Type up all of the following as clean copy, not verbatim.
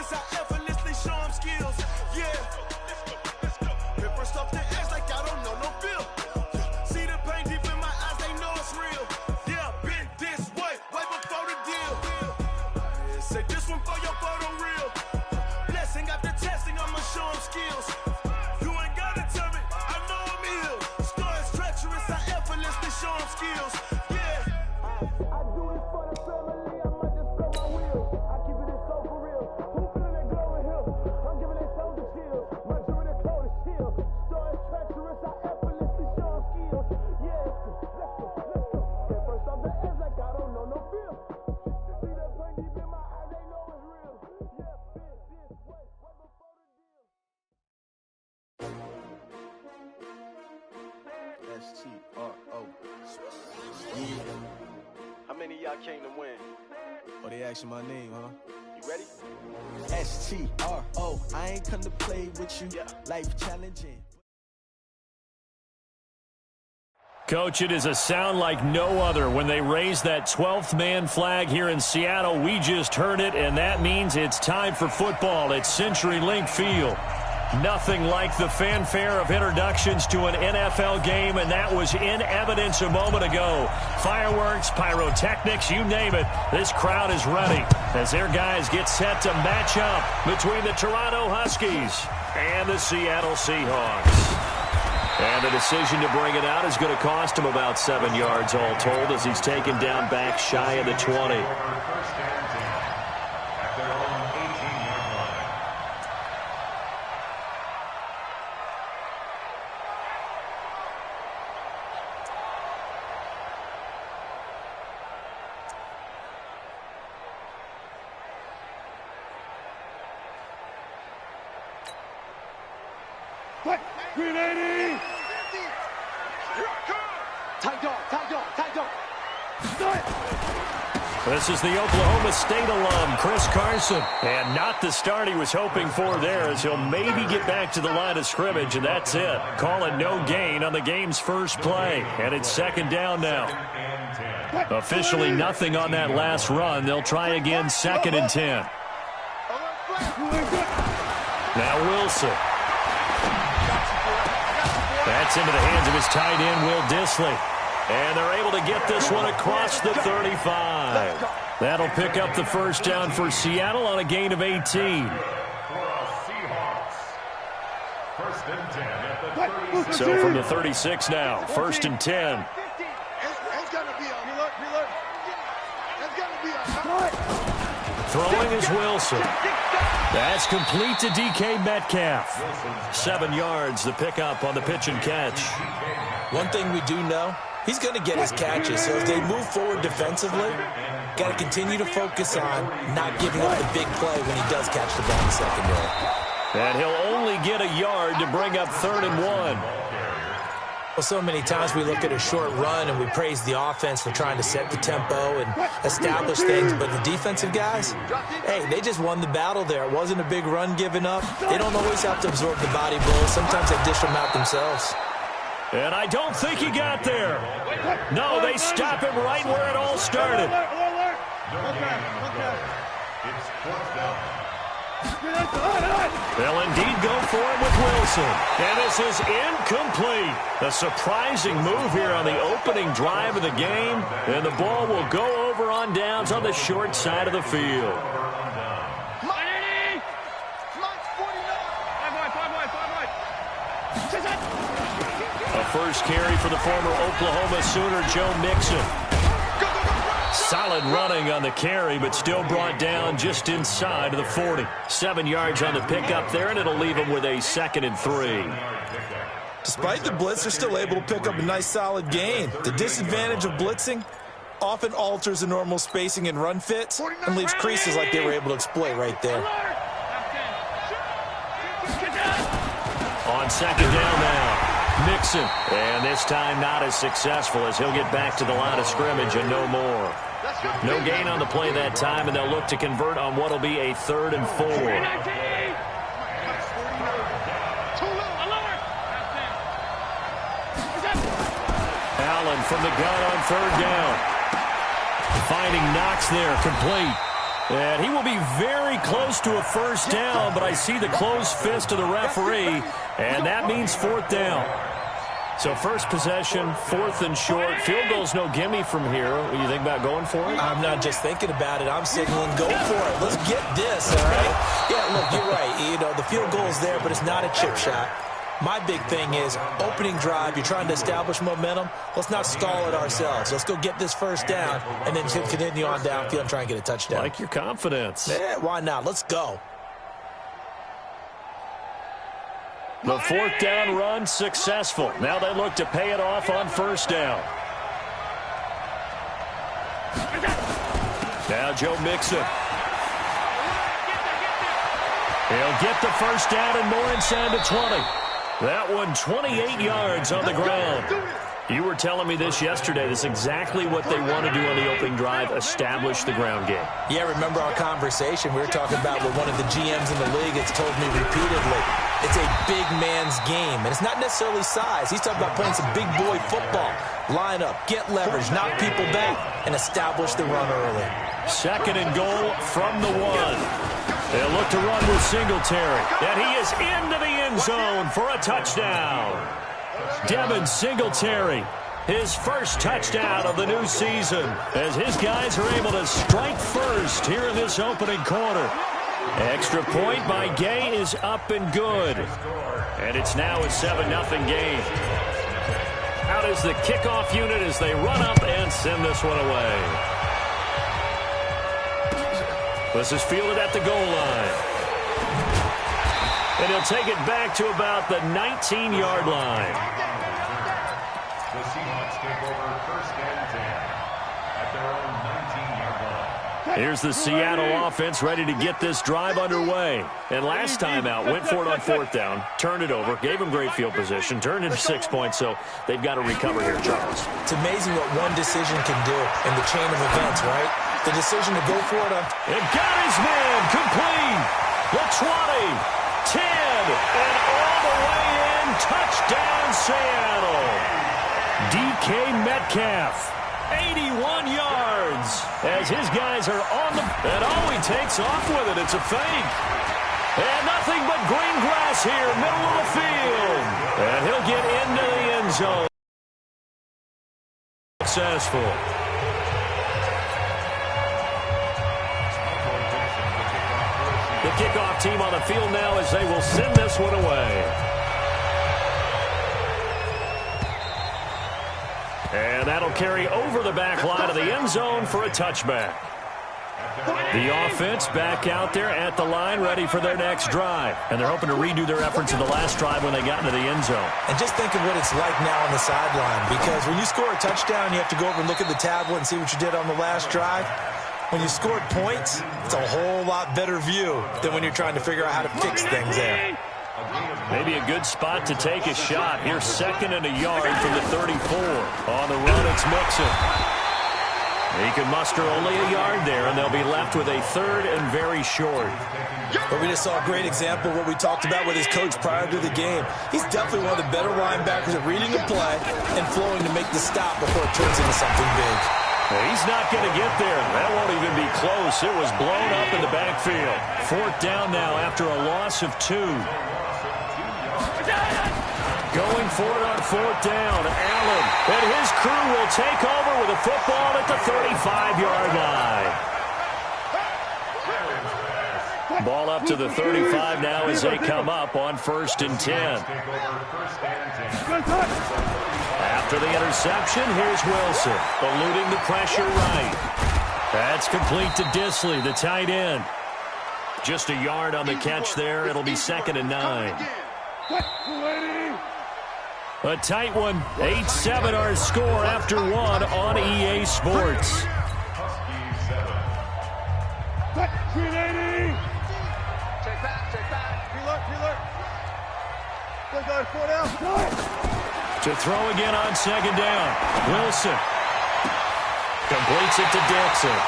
treacherous, I effortlessly show them skills. Yeah. Hit first off the edge like I don't know no feel. See the pain deep in my eyes, they know it's real. Yeah, been this way before the deal. Say this one for your photo reel. Blessing after testing, I'ma show them skills. You ain't gotta tell me, I know I'm ill. Star is treacherous, I effortlessly show them skills. Yeah. I do this for the family, I might just blow my wheel. I keep it so for real. Who feeling that glowing hill? I'm giving it shoulder chills. My jewelry the coldest chill. Star is treacherous, I effortlessly show them skills. Yeah, let's go. Get first off the edge like I don't know no feel. See the pain deep in my eyes, they know it's real. Yeah, been this way before the deal. S-T-R-O. Yeah. How many of y'all came to win? Oh, they asking my name, huh? You ready? S-T-R-O. I ain't come to play with you. Yeah. Life challenging. Coach, it is a sound like no other when they raise that 12th man flag here in Seattle. We just heard it, and that means it's time for football at CenturyLink Field. Nothing like the fanfare of introductions to an NFL game, and that was in evidence a moment ago. Fireworks, pyrotechnics, you name it. This crowd is ready as their guys get set to match up between the Toronto Huskies and the Seattle Seahawks. And the decision to bring it out is going to cost him about 7 yards all told as he's taken down back shy of the 20. Green 80! Tight dog. This is the Oklahoma State alum, Chris Carson. And not the start he was hoping for there, as he'll maybe get back to the line of scrimmage, and that's it. Call it no gain on the game's first play. And it's second down now. Officially nothing on that last run. They'll try again, 2nd and 10. Now Wilson. That's into the hands of his tight end, Will Dissly. And they're able to get this one across the 35. That'll pick up the first down for Seattle on a gain of 18. So from the 36 now, 1st and 10. Throwing is Wilson. That's complete to DK Metcalf. 7 yards, the pickup on the pitch and catch. One thing we do know, he's going to get his catches. So as they move forward defensively, got to continue to focus on not giving up the big play when he does catch the ball in the secondary. And he'll only get a yard to bring up 3rd and 1. Well, so many times we look at a short run and we praise the offense for trying to set the tempo and establish things, but the defensive guys, hey, they just won the battle there. It wasn't a big run given up. They don't always have to absorb the body blows. Sometimes they dish them out themselves. And I don't think he got there. No, they stop him right where it all started. They'll indeed go for it with Wilson. And this is incomplete. A surprising move here on the opening drive of the game. And the ball will go over on downs on the short side of the field. A first carry for the former Oklahoma Sooner, Joe Mixon. Solid running on the carry, but still brought down just inside of the 40. 7 yards on the pickup there, and it'll leave him with a 2nd and 3. Despite the blitz, they're still able to pick up a nice solid gain. The disadvantage of blitzing often alters the normal spacing and run fits and leaves creases like they were able to exploit right there. On 2nd down now. Mixon, and this time not as successful as he'll get back to the line of scrimmage and no more. No gain on the play that time, and they'll look to convert on what will be a 3rd and 4. Allen from the gun on 3rd down. Finding Knox there, complete. And he will be very close to a first down, but I see the closed fist of the referee, and that means fourth down. So first possession, 4th and short. Field goal's no gimme from here. What do you think about going for it? I'm not just thinking about it. I'm signaling go for it. Let's get this, all right? Yeah, look, you're right. You know, the field goal's there, but it's not a chip shot. My big thing is opening drive. You're trying to establish momentum. Let's not stall it ourselves. Let's go get this first down and then continue on downfield and try and get a touchdown. Like your confidence. Yeah, why not? Let's go. The 4th down run successful. Now they look to pay it off on first down. Now Joe Mixon. He'll get the first down and more inside the 20. That one 28 yards on the ground. You were telling me this yesterday. This is exactly what they want to do on the opening drive, establish the ground game. Yeah, remember our conversation? We were talking about what one of the GMs in the league has told me repeatedly. It's a big man's game, and it's not necessarily size. He's talking about playing some big boy football. Line up, get leverage, knock people back, and establish the run early. 2nd and goal from the 1. They'll look to run with Singletary. And he is into the end zone for a touchdown. Devin Singletary, his first touchdown of the new season, as his guys are able to strike first here in this opening quarter. Extra point by Gay is up and good. And it's now a 7-0 game. Out is the kickoff unit as they run up and send this one away. This is fielded at the goal line. And he'll take it back to about the 19-yard line. The Seahawks take over 1st and 10 at their own 19-yard line. Here's the Seattle offense ready to get this drive underway. And last time out, went for it on 4th down, turned it over, gave them great field position, turned into 6 points, so they've got to recover here, Charles. It's amazing what one decision can do in the chain of events, right? The decision to go for it on... It got his man complete. The 20, 10, and all the way in. Touchdown, Seattle. DK Metcalf, 81 yards. As his guys are on the... And he takes off with it. It's a fake. And nothing but green grass here, middle of the field. And he'll get into the end zone. Successful. The kickoff team on the field now as they will send this one away. And that'll carry over the back line of the end zone for a touchback. The offense back out there at the line ready for their next drive. And they're hoping to redo their efforts of the last drive when they got into the end zone. And just think of what it's like now on the sideline. Because when you score a touchdown, you have to go over and look at the tablet and see what you did on the last drive. When you scored points, it's a whole lot better view than when you're trying to figure out how to fix things there. Maybe a good spot to take a shot. Here's 2nd and a yard from the 34. On the run, it's Mixon. He can muster only a yard there, and they'll be left with a 3rd and very short. But we just saw a great example of what we talked about with his coach prior to the game. He's definitely one of the better linebackers at reading a play and flowing to make the stop before it turns into something big. He's not going to get there. That won't even be close. It was blown up in the backfield. 4th down now after a loss of 2. Going for it on 4th down. Allen and his crew will take over with a football at the 35-yard line. Ball up to the 35 now as they come up on 1st and 10. After the interception, here's Wilson, eluding the pressure right. That's complete to Disley, the tight end. Just a yard on the catch there. It'll be 2nd and 9. A tight one. 8-7 our score after 1 on EA Sports. To throw again on 2nd down. Wilson completes it to Dixon.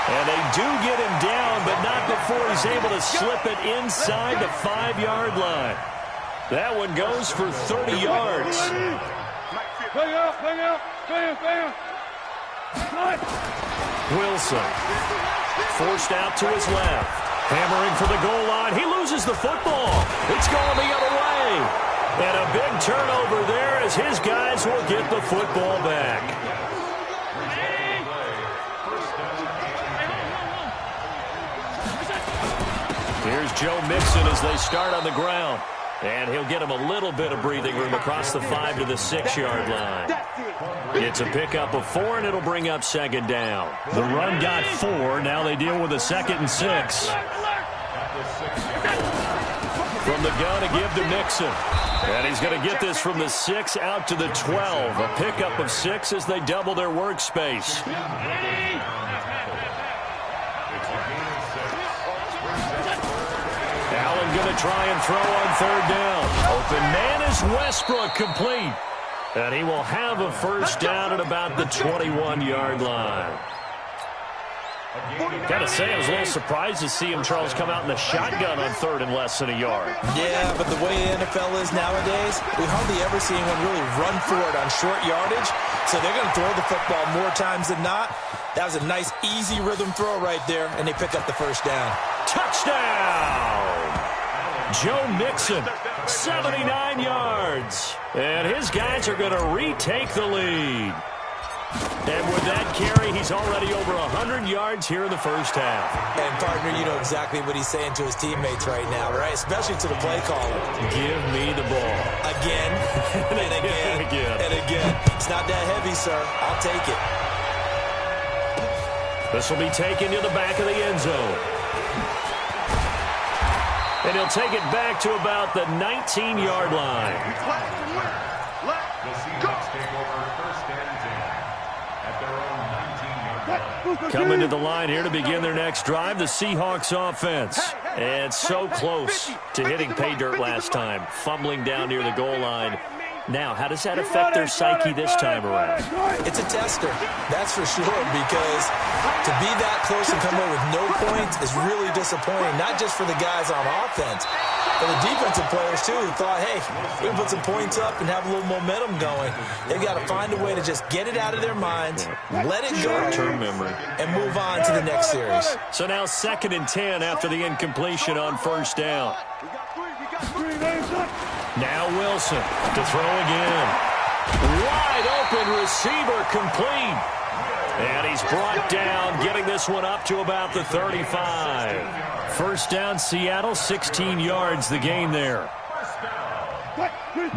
And they do get him down, but not before he's able to slip it inside the 5-yard line. That one goes for 30 yards. Wilson forced out to his left. Hammering for the goal line. He loses the football. It's going the other way. And a big turnover there as his guys will get the football back. Here's Joe Mixon as they start on the ground. And he'll get him a little bit of breathing room across the 5 to the 6-yard line. It's a pickup of 4, and it'll bring up second down. The run got 4. Now they deal with a 2nd and 6. From the gun to give to Mixon. And he's going to get this from the 6 out to the 12. A pickup of 6 as they double their workspace. Allen going to try and throw on 3rd down. Open man is Westbrook, complete. And he will have a first down at about the 21-yard line. Got to say, I was a little surprised to see him, Charles, come out in the shotgun on 3rd and less than a yard. Yeah, but the way the NFL is nowadays, we hardly ever see anyone really run for it on short yardage. So they're going to throw the football more times than not. That was a nice, easy rhythm throw right there, and they pick up the first down. Touchdown! Joe Mixon, 79 yards. And his guys are going to retake the lead. And with that carry, he's already over 100 yards here in the first half. And, partner, you know exactly what he's saying to his teammates right now, right? Especially to the play caller. Give me the ball. Again, and again, and again. It's not that heavy, sir. I'll take it. This will be taken to the back of the end zone. And he'll take it back to about the 19-yard line. The Seahawks take over 1st and 10 at their own 19-yard line. Coming to the line here to begin their next drive, the Seahawks offense. And so close to hitting pay dirt last time, fumbling down near the goal line. Now, how does that affect their psyche this time around? It's a tester, that's for sure, because to be that close and come away with no points is really disappointing, not just for the guys on offense, but the defensive players, too, who thought, hey, we can put some points up and have a little momentum going. They've got to find a way to just get it out of their minds, let it go, short-term memory, and move on to the next series. So now 2nd and 10 after the incompletion on 1st down. Now Wilson to throw again. Wide open receiver, complete. And he's brought down, getting this one up to about the 35. First down, Seattle, 16 yards the gain there.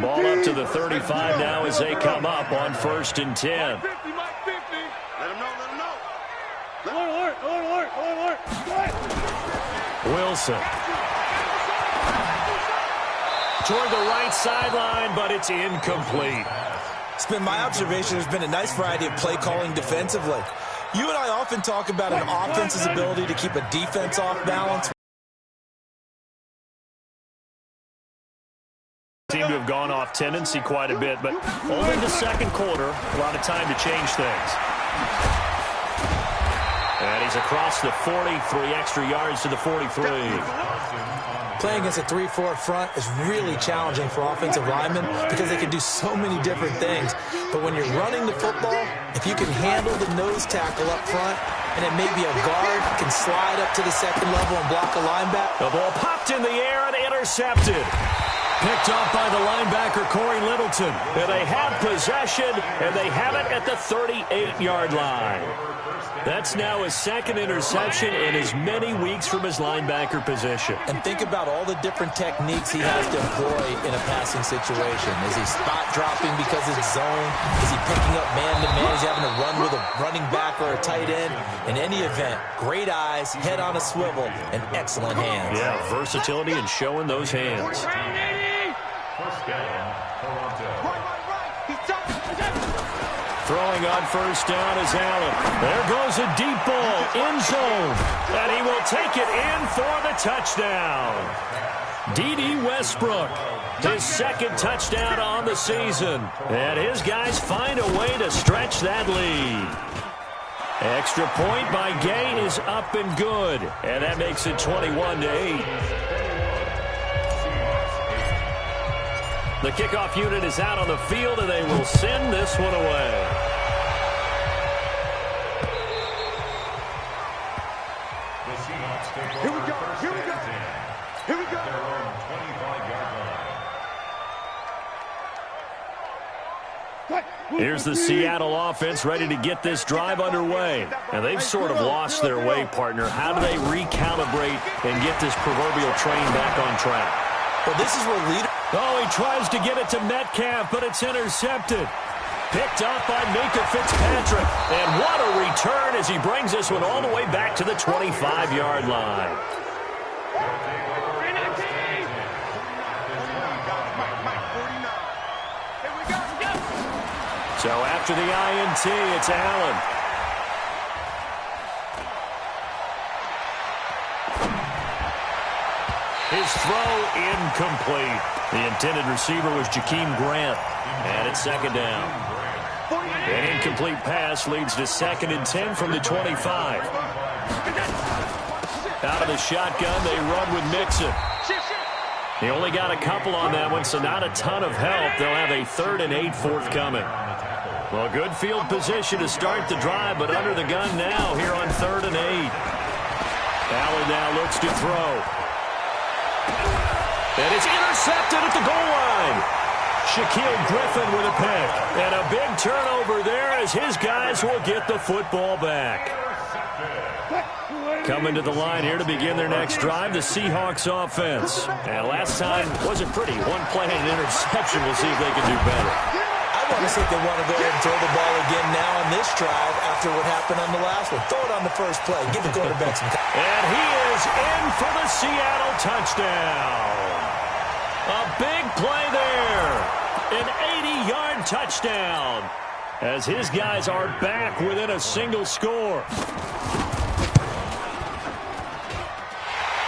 Ball up to the 35 now as they come up on 1st and 10. Let him know. Alert. Wilson. Toward the right sideline, but it's incomplete. It's been my observation there's been a nice variety of play calling defensively. You and I often talk about an offense's ability to keep a defense off balance. Seem to have gone off tendency quite a bit, but only in the 2nd quarter, a lot of time to change things. And he's across the 40, 3 extra yards to the 43. Playing against a 3-4 front is really challenging for offensive linemen because they can do so many different things. But when you're running the football, if you can handle the nose tackle up front, and then maybe a guard can slide up to the 2nd level and block a linebacker. The ball popped in the air and intercepted. Picked off by the linebacker, Corey Littleton. And they have possession, and they have it at the 38-yard line. That's now his 2nd interception in as many weeks from his linebacker position. And think about all the different techniques he has to employ in a passing situation. Is he spot dropping because it's zone? Is he picking up man-to-man? Is he having to run with a running back or a tight end? In any event, great eyes, head on a swivel, and excellent hands. Yeah, versatility and showing those hands. First down, Toronto. Throwing on 1st down is Allen. There goes a deep ball, end zone. And he will take it in for the touchdown. D.D. Westbrook, his 2nd touchdown on the season. And his guys find a way to stretch that lead. Extra point by Gay is up and good. And that makes it 21-8. The kickoff unit is out on the field, and they will send this one away. Here's the Seattle offense ready to get this drive underway. And they've sort of lost their way, partner. How do they recalibrate and get this proverbial train back on track? Well, this is where leader... Oh, he tries to get it to Metcalf, but it's intercepted. Picked up by Minka Fitzpatrick. And what a return as he brings this one all the way back to the 25-yard line. So after the INT, it's Allen. His throw incomplete. The intended receiver was Jakeem Grant. And it's second down. An incomplete pass leads to 2nd and 10 from the 25. Out of the shotgun, they run with Mixon. He only got a couple on that one, so not a ton of help. They'll have a 3rd and 8 forthcoming. Well, good field position to start the drive, but under the gun now here on 3rd and 8. Allen now looks to throw. And it's intercepted at the goal line. Shaquille Griffin with a pick. And a big turnover there as his guys will get the football back. Coming to the line here to begin their next drive, the Seahawks offense. And last time wasn't pretty. One play and an interception. We'll see if they can do better. I want to see if they want to go ahead and throw the ball again now on this drive after what happened on the last one. Throw it on the first play. Give the quarterback some time. And he is in for the Seattle touchdown. A big play there. An 80-yard touchdown as his guys are back within a single score.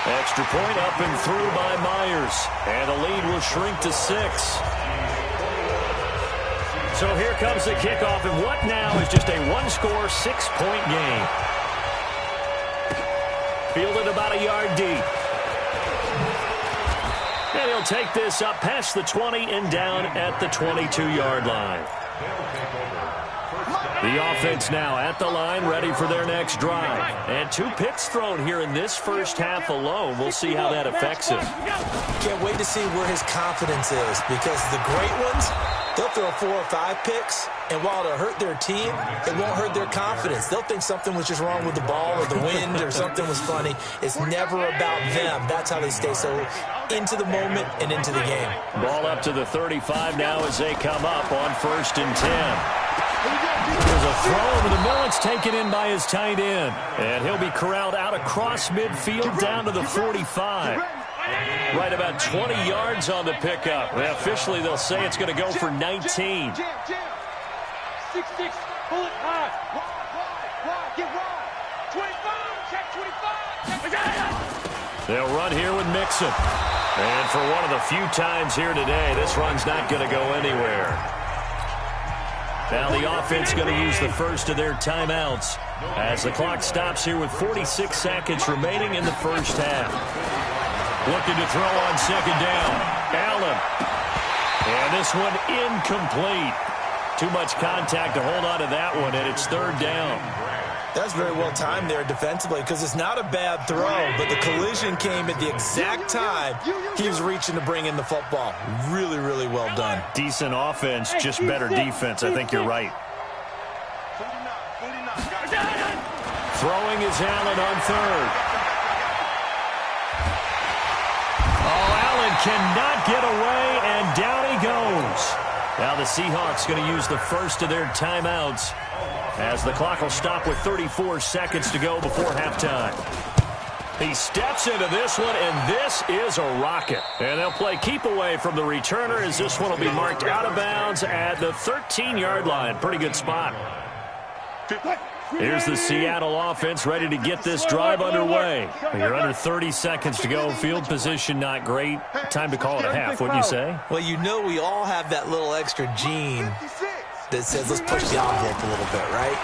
Extra point up and through by Myers. And the lead will shrink to 6. So here comes the kickoff, and what now is just a one-score, 6-point game. Fielded about a yard deep. And he'll take this up past the 20 and down at the 22-yard line. The offense now at the line, ready for their next drive. And 2 picks thrown here in this first half alone. We'll see how that affects him. Can't wait to see where his confidence is, because the great ones, they'll throw 4 or 5 picks, and while it'll hurt their team, it won't hurt their confidence. They'll think something was just wrong with the ball or the wind or something was funny. It's never about them. That's how they stay so into the moment and into the game. Ball up to the 35 now as they come up on 1st and 10. There's a throw over the middle. It's taken in by his tight end. And he'll be corralled out across midfield down to the 45. Right about 20 yards on the pickup. Well, officially, they'll say it's going to go for 19. 6-6, bullet high. Wide, get wide. 25, check 25. They'll run here with Mixon. And for one of the few times here today, this run's not going to go anywhere. Now the offense going to use the first of their timeouts as the clock stops here with 46 seconds remaining in the first half. Looking to throw on 2nd down. Allen. And this one incomplete. Too much contact to hold on to that one, and it's 3rd down. That's very well timed there defensively, because it's not a bad throw, but the collision came at the exact time he was reaching to bring in the football. Really, really well done. Decent offense, just better defense. I think you're right. Throwing is Allen on 3rd. Oh, Allen cannot get away, and down he goes. Now the Seahawks going to use the first of their timeouts as the clock will stop with 34 seconds to go before halftime. He steps into this one, and this is a rocket. And they'll play keep away from the returner as this one will be marked out of bounds at the 13-yard line. Pretty good spot. Here's the Seattle offense ready to get this drive underway. You're under 30 seconds to go. Field position not great. Time to call it a half, wouldn't you say? Well, you know we all have that little extra gene that says let's push the envelope a little bit, right?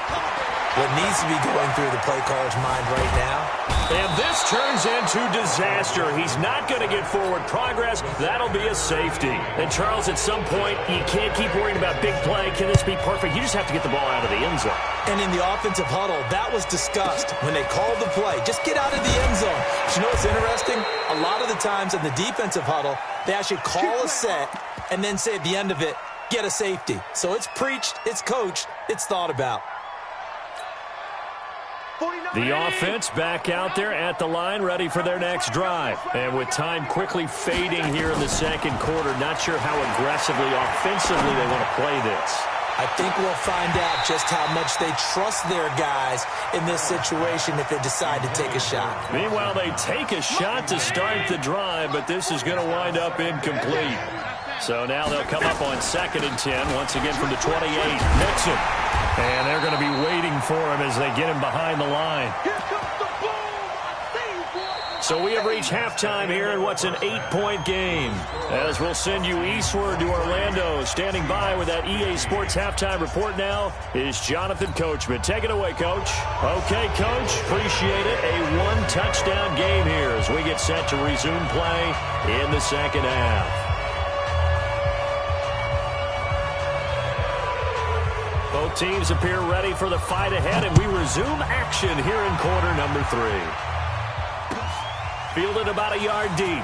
What needs to be going through the play caller's mind right now. And this turns into disaster. He's not going to get forward progress. That'll be a safety. And, Charles, at some point, you can't keep worrying about big play. Can this be perfect? You just have to get the ball out of the end zone. And in the offensive huddle, that was discussed when they called the play. Just get out of the end zone. But you know what's interesting? A lot of the times in the defensive huddle, they actually call a set and then say at the end of it, get a safety. So it's preached, it's coached, it's thought about. The offense back out there at the line, ready for their next drive. And with time quickly fading here in the second quarter, not sure how aggressively, offensively they want to play this. I think we'll find out just how much they trust their guys in this situation if they decide to take a shot. Meanwhile, they take a shot to start the drive, but this is going to wind up incomplete. So now they'll come up on 2nd and 10, once again from the 28. Mixon. And they're going to be waiting for him as they get him behind the line. So we have reached halftime here in what's an 8-point game. As we'll send you eastward to Orlando. Standing by with that EA Sports halftime report now is Jonathan Coachman. Take it away, Coach. Okay, Coach. Appreciate it. A one-touchdown game here as we get set to resume play in the second half. Both teams appear ready for the fight ahead, and we resume action here in quarter number 3. Fielded about a yard deep.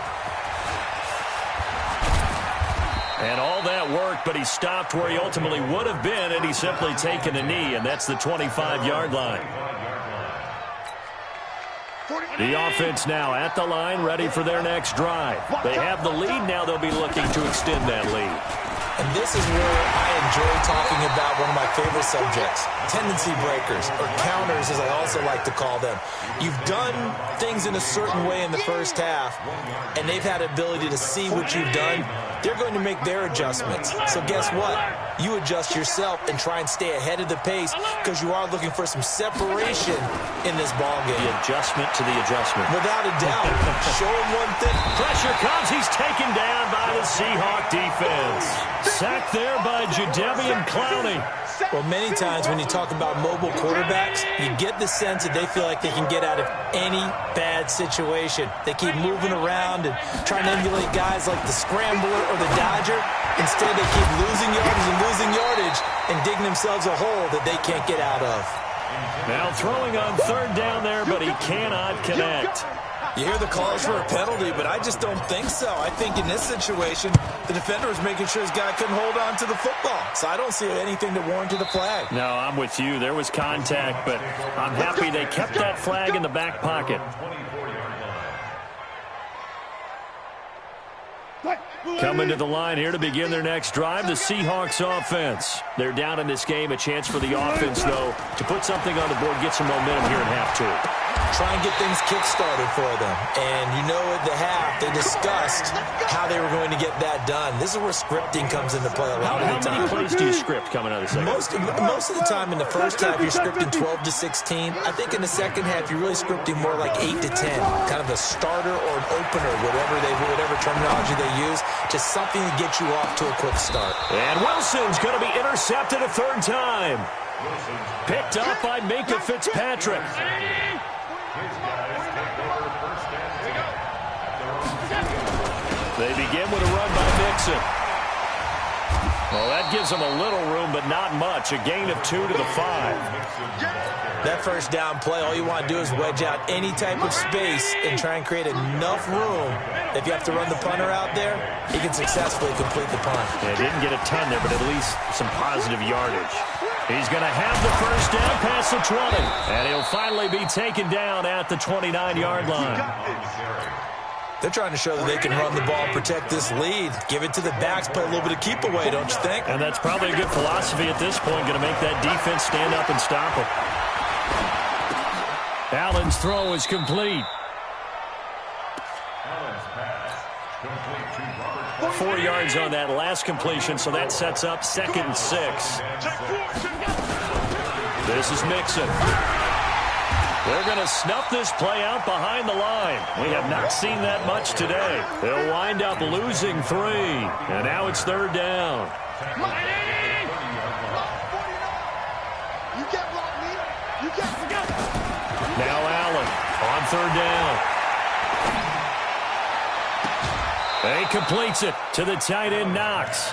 And all that work, but he stopped where he ultimately would have been, and he's simply taken a knee, and that's the 25-yard line. The offense now at the line, ready for their next drive. They have the lead. Now they'll be looking to extend that lead. And this is where I enjoy talking about one of my favorite subjects, tendency breakers, or counters as I also like to call them. You've done things in a certain way in the first half, and they've had ability to see what you've done. They're going to make their adjustments. So guess what? You adjust yourself and try and stay ahead of the pace because you are looking for some separation in this ball game. The adjustment to the adjustment. Without a doubt. Show him one thing. Pressure comes. He's taken down by the Seahawk defense. Sacked there by Jadeveon Clowney. Well, many times when you talk about mobile quarterbacks, you get the sense that they feel like they can get out of any bad situation. They keep moving around and trying to emulate guys like the Scrambler or the Dodger. Instead, they keep losing yardage and digging themselves a hole that they can't get out of. Now throwing on 3rd down there, but he cannot connect. You hear the calls for a penalty, but I just don't think so. I think in this situation, the defender was making sure his guy couldn't hold on to the football. So I don't see anything to warrant the flag. No, I'm with you. There was contact, but I'm happy they kept that flag in the back pocket. Coming to the line here to begin their next drive, the Seahawks offense. They're down in this game. A chance for the offense, though, to put something on the board, get some momentum here in half 2. Try and get things kick-started for them. And you know at the half, they discussed how they were going to get that done. This is where scripting comes into play a lot of the time. How many plays do you script coming out of the second? Most of the time in the first half, you're scripting 12 to 16. I think in the second half, you're really scripting more like 8 to 10. Kind of a starter or an opener, whatever terminology they use. Just something to get you off to a quick start. And Wilson's going to be intercepted a 3rd time. Picked up by Minka Fitzpatrick. They begin with a run by Mixon. Well, that gives them a little room, but not much. A gain of 2 to the 5. That first down play, all you want to do is wedge out any type of space and try and create enough room. If you have to run the punter out there, he can successfully complete the punt. Yeah, didn't get a ton there, but at least some positive yardage. He's going to have the first down past the 20. And he'll finally be taken down at the 29-yard line. They're trying to show that they can run the ball, protect this lead, give it to the backs, play a little bit of keep away, don't you think? And that's probably a good philosophy at this point, going to make that defense stand up and stop it. Allen's throw is complete. 4 yards on that last completion, so that sets up 2nd and 6. This is Mixon. They're going to snuff this play out behind the line. We have not seen that much today. They'll wind up losing 3. And now it's 3rd down. Now Allen on 3rd down. And he completes it to the tight end, Knox.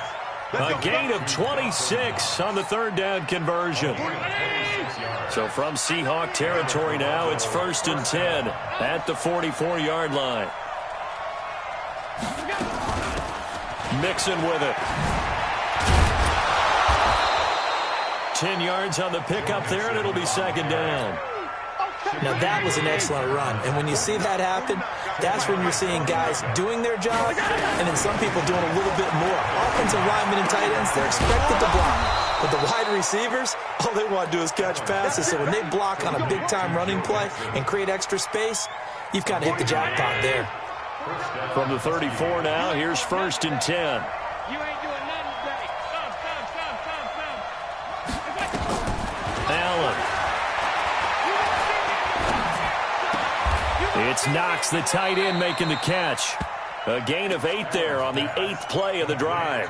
A gain of 26 on the 3rd down conversion. So from Seahawk territory now, it's 1st and 10 at the 44-yard line. Mixon with it. 10 yards on the pickup there, and it'll be second down. Now, that was an excellent run. And when you see that happen, that's when you're seeing guys doing their job and then some people doing a little bit more. Offensive linemen and tight ends, they're expected to block. But the wide receivers, all they want to do is catch passes. So when they block on a big-time running play and create extra space, you've kind of hit the jackpot there. From the 34 now, here's 1st and 10. You ain't doing nothing today. Allen. It's Knox, the tight end, making the catch. A gain of 8 there on the 8th play of the drive.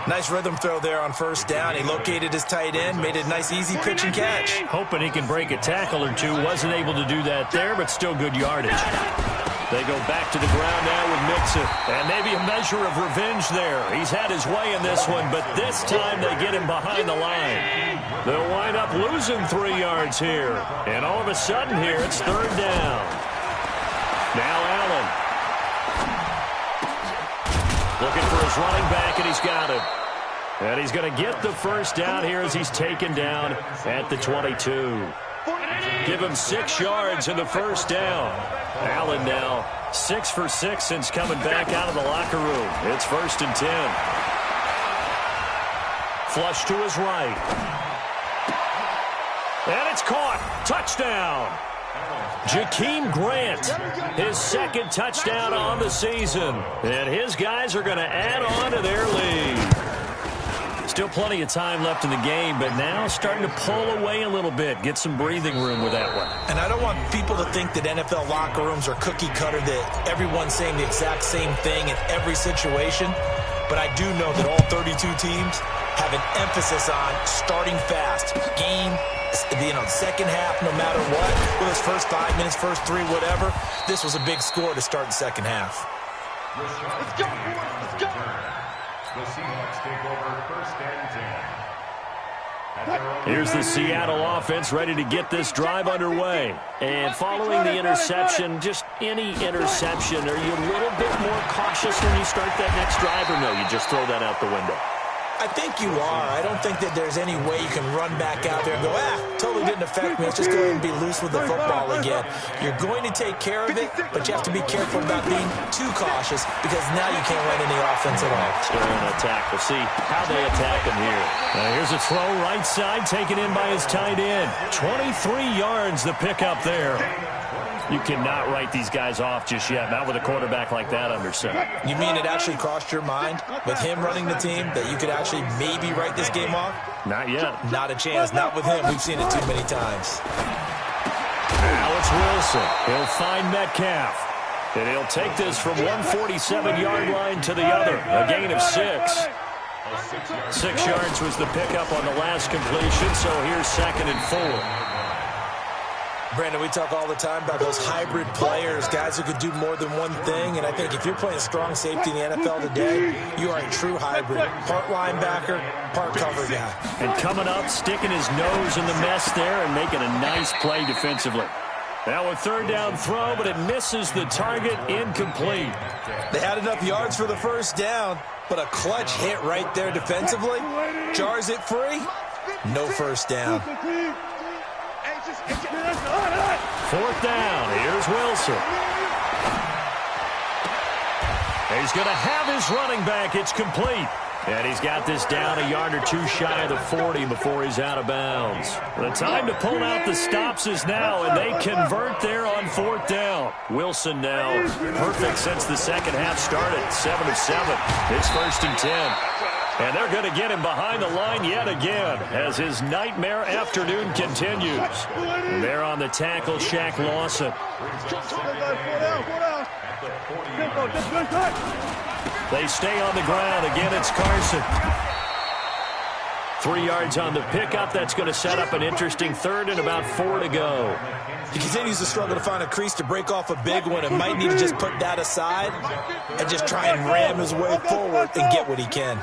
Nice rhythm throw there on 1st down. He located his tight end, made a nice easy pitch and catch. Hoping he can break a tackle or two. Wasn't able to do that there, but still good yardage. They go back to the ground now with Mixon. And maybe a measure of revenge there. He's had his way in this one, but this time they get him behind the line. They'll wind up losing 3 yards here. And all of a sudden here, it's 3rd down. Now Allen. Looking for his running back, and he's got him. And he's going to get the 1st down here as he's taken down at the 22. Give him 6 yards in the 1st down. Allen now 6 for 6 since coming back out of the locker room. It's 1st and 10. Flush to his right. And it's caught. Touchdown. Jakeem Grant, his 2nd touchdown on the season. And his guys are going to add on to their lead. Still plenty of time left in the game, but now starting to pull away a little bit. Get some breathing room with that one. And I don't want people to think that NFL locker rooms are cookie cutter, that everyone's saying the exact same thing in every situation. But I do know that all 32 teams have an emphasis on starting fast. Game, second half, no matter what. Whether it's first 5 minutes, first 3, whatever. This was a big score to start the second half. Let's go, boys. Let's go. The Seahawks take over 1st and 10. Here's the Seattle offense ready to get this drive underway. And following the interception, just any interception, are you a little bit more cautious when you start that next drive, or no, you just throw that out the window? I think you are. I don't think that there's any way you can run back out there and go, totally didn't affect me. Let's just go ahead and be loose with the football again. You're going to take care of it, but you have to be careful about being too cautious because now you can't run any offense at all. Still on attack. We'll see how they attack him here. Here's a throw right side taken in by his tight end. 23 yards the pickup there. You cannot write these guys off just yet, not with a quarterback like that under center. You mean it actually crossed your mind with him running the team that you could actually maybe write this game off? Not yet. Not a chance. Not with him. We've seen it too many times. Now it's Wilson. He'll find Metcalf. And he'll take this from 147-yard line to the other. A gain of 6. 6 yards was the pickup on the last completion, so here's 2nd and 4. Brandon, we talk all the time about those hybrid players, guys who could do more than one thing, and I think if you're playing strong safety in the NFL today, you are a true hybrid. Part linebacker, part cover guy. And coming up, sticking his nose in the mess there and making a nice play defensively. Now a 3rd down throw, but it misses the target, incomplete. They had enough yards for the 1st down, but a clutch hit right there defensively. Jars it free, no 1st down. 4th down. Here's Wilson. He's going to have his running back. It's complete. And he's got this down a yard or two shy of the 40 before he's out of bounds. The time to pull out the stops is now, and they convert there on 4th down. Wilson now perfect since the second half started. 7 of 7. It's 1st and 10. And they're going to get him behind the line yet again as his nightmare afternoon continues. They're on the tackle, Shaq Lawson. They stay on the ground. Again, it's Carson. 3 yards on the pickup. That's going to set up an interesting 3rd and about 4 to go. He continues to struggle to find a crease to break off a big one and might need to just put that aside and just try and ram his way forward and get what he can.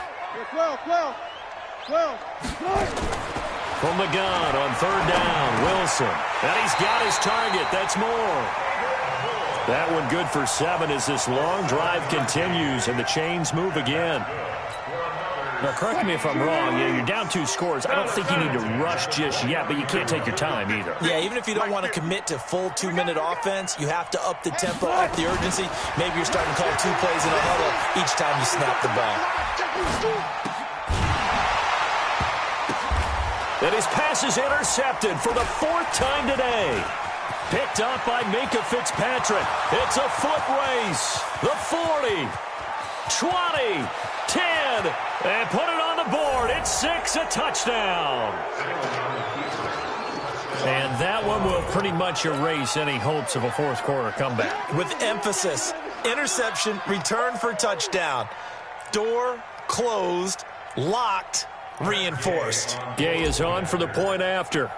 From the gun on 3rd down, Wilson. And he's got his target. That's more. That one good for 7 as this long drive continues and the chains move again. Now, correct me if I'm wrong. Yeah, you're down 2 scores. I don't think you need to rush just yet, but you can't take your time either. Yeah, even if you don't want to commit to full 2-minute offense, you have to up the tempo, up the urgency. Maybe you're starting to call 2 plays in a huddle each time you snap the ball. And his pass is intercepted for the 4th time today. Picked up by Minka Fitzpatrick. It's a foot race. The 40, 20, 10, and put it on the board. It's 6, a touchdown. And that one will pretty much erase any hopes of a fourth-quarter comeback. With emphasis, interception, return for touchdown. Door closed, locked, reinforced. Gay is on for the point after.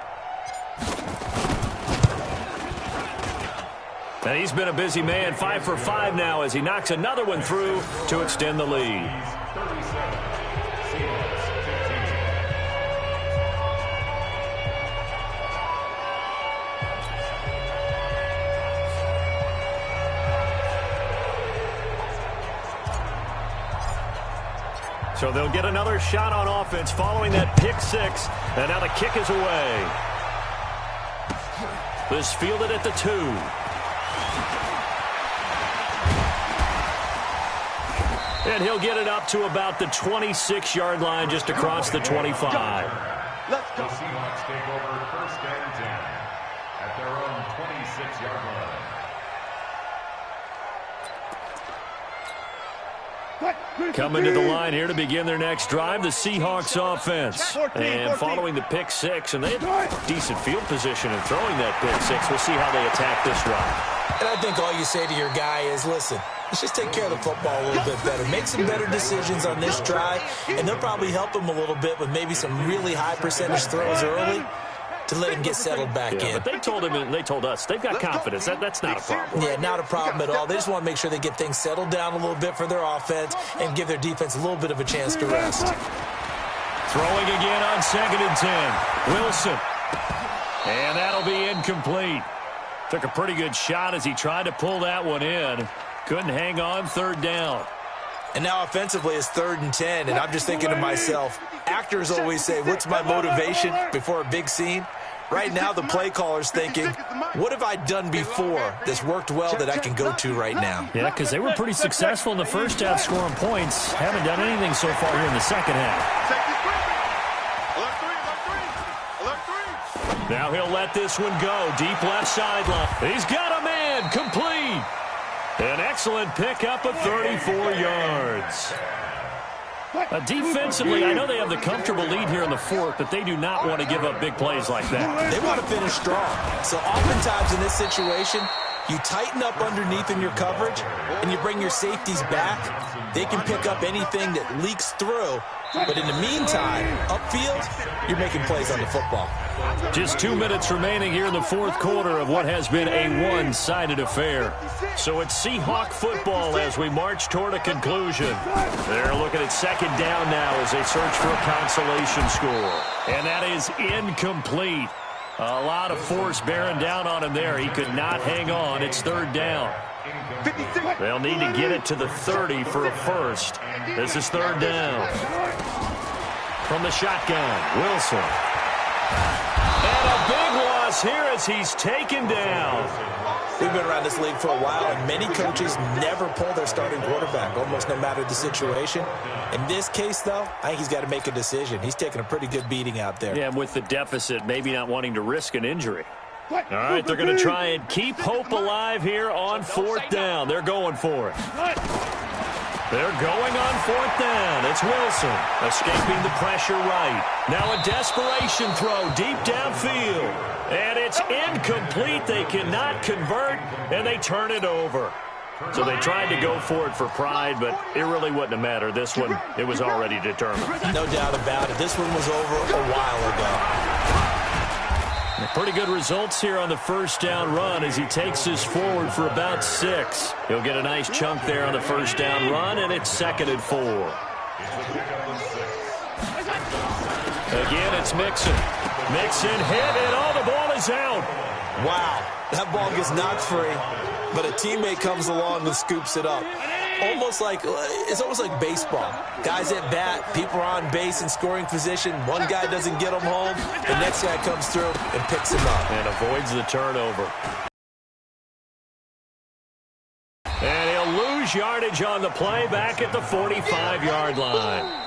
And he's been a busy man, 5 for 5 now as he knocks another one through to extend the lead. So they'll get another shot on offense following that pick 6. And now the kick is away. This fielded at the 2. And he'll get it up to about the 26-yard line just across the 25. Let's go. The Seahawks take over 1st and 10 at their own 26-yard line. Coming to the line here to begin their next drive, the Seahawks offense. And following the pick 6, and they had decent field position in throwing that pick 6. We'll see how they attack this drive. And I think all you say to your guy is, listen, let's just take care of the football a little bit better. Make some better decisions on this drive, and they'll probably help him a little bit with maybe some really high percentage throws early to let him get settled back in. But they told him, and they told us, they've got confidence. That's not a problem. Yeah, not a problem at all. They just want to make sure they get things settled down a little bit for their offense and give their defense a little bit of a chance to rest. Throwing again on 2nd and 10. Wilson. And that'll be incomplete. Took a pretty good shot as he tried to pull that one in. Couldn't hang on, 3rd down. And now offensively it's 3rd and 10, and I'm just thinking to myself, actors always say, what's my motivation before a big scene? Right now the play caller's thinking, what have I done before that's worked well that I can go to right now? Yeah, because they were pretty successful in the first half scoring points. Haven't done anything so far here in the second half. Now he'll let this one go. Deep left sideline. He's got a man. Complete. An excellent pickup of 34 yards. Defensively, I know they have the comfortable lead here in the 4th, but they do not want to give up big plays like that. They want to finish strong. So oftentimes in this situation, you tighten up underneath in your coverage, and you bring your safeties back. They can pick up anything that leaks through. But in the meantime, upfield, you're making plays on the football. Just 2 minutes remaining here in the 4th quarter of what has been a one-sided affair. So it's Seahawk football as we march toward a conclusion. They're looking at 2nd down now as they search for a consolation score. And that is incomplete. A lot of force bearing down on him there. He could not hang on. It's 3rd down. They'll need to get it to the 30 for a first. This is 3rd down. From the shotgun, Wilson. And a big loss here as he's taken down. We've been around this league for a while, and many coaches never pull their starting quarterback, almost no matter the situation. In this case, though, I think he's got to make a decision. He's taking a pretty good beating out there. Yeah, with the deficit, maybe not wanting to risk an injury. All right, they're going to try and keep hope alive here on 4th down. They're going for it. They're going on 4th down. It's Wilson escaping the pressure right. Now a desperation throw deep downfield. And it's incomplete. They cannot convert, and they turn it over. So they tried to go for it for pride, but it really wouldn't have mattered. This one, it was already determined. No doubt about it. This one was over a while ago. Pretty good results here on the 1st down run as he takes this forward for about 6. He'll get a nice chunk there on the 1st down run, and it's 2nd and 4. Again, it's Mixon. Mixon hit, and the ball is out. Wow, that ball gets knocked free, but a teammate comes along and scoops it up. almost like baseball. Guys at bat, people are on base in scoring position. One guy doesn't get them home. The next guy comes through and picks him up. And avoids the turnover. And he'll lose yardage on the play back at the 45-yard line.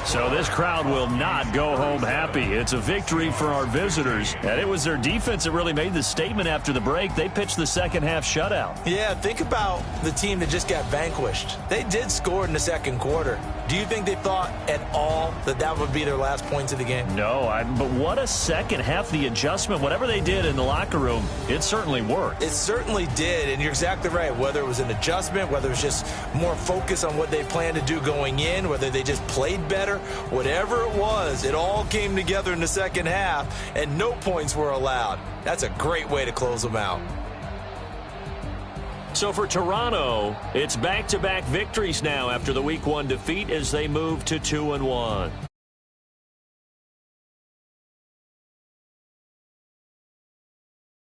So this crowd will not go home happy. It's a victory for our visitors. And it was their defense that really made the statement after the break. They pitched the second-half shutout. Yeah, think about the team that just got vanquished. They did score in the second quarter. Do you think they thought at all that that would be their last points of the game? No, but what a second half. The adjustment, whatever they did in the locker room, it certainly worked. It certainly did, and you're exactly right. Whether it was an adjustment, whether it was just more focus on what they planned to do going in, whether they just played better, whatever it was, it all came together in the second half, and no points were allowed. That's a great way to close them out. So for Toronto, it's back-to-back victories now after the Week 1 defeat as they move to 2-1.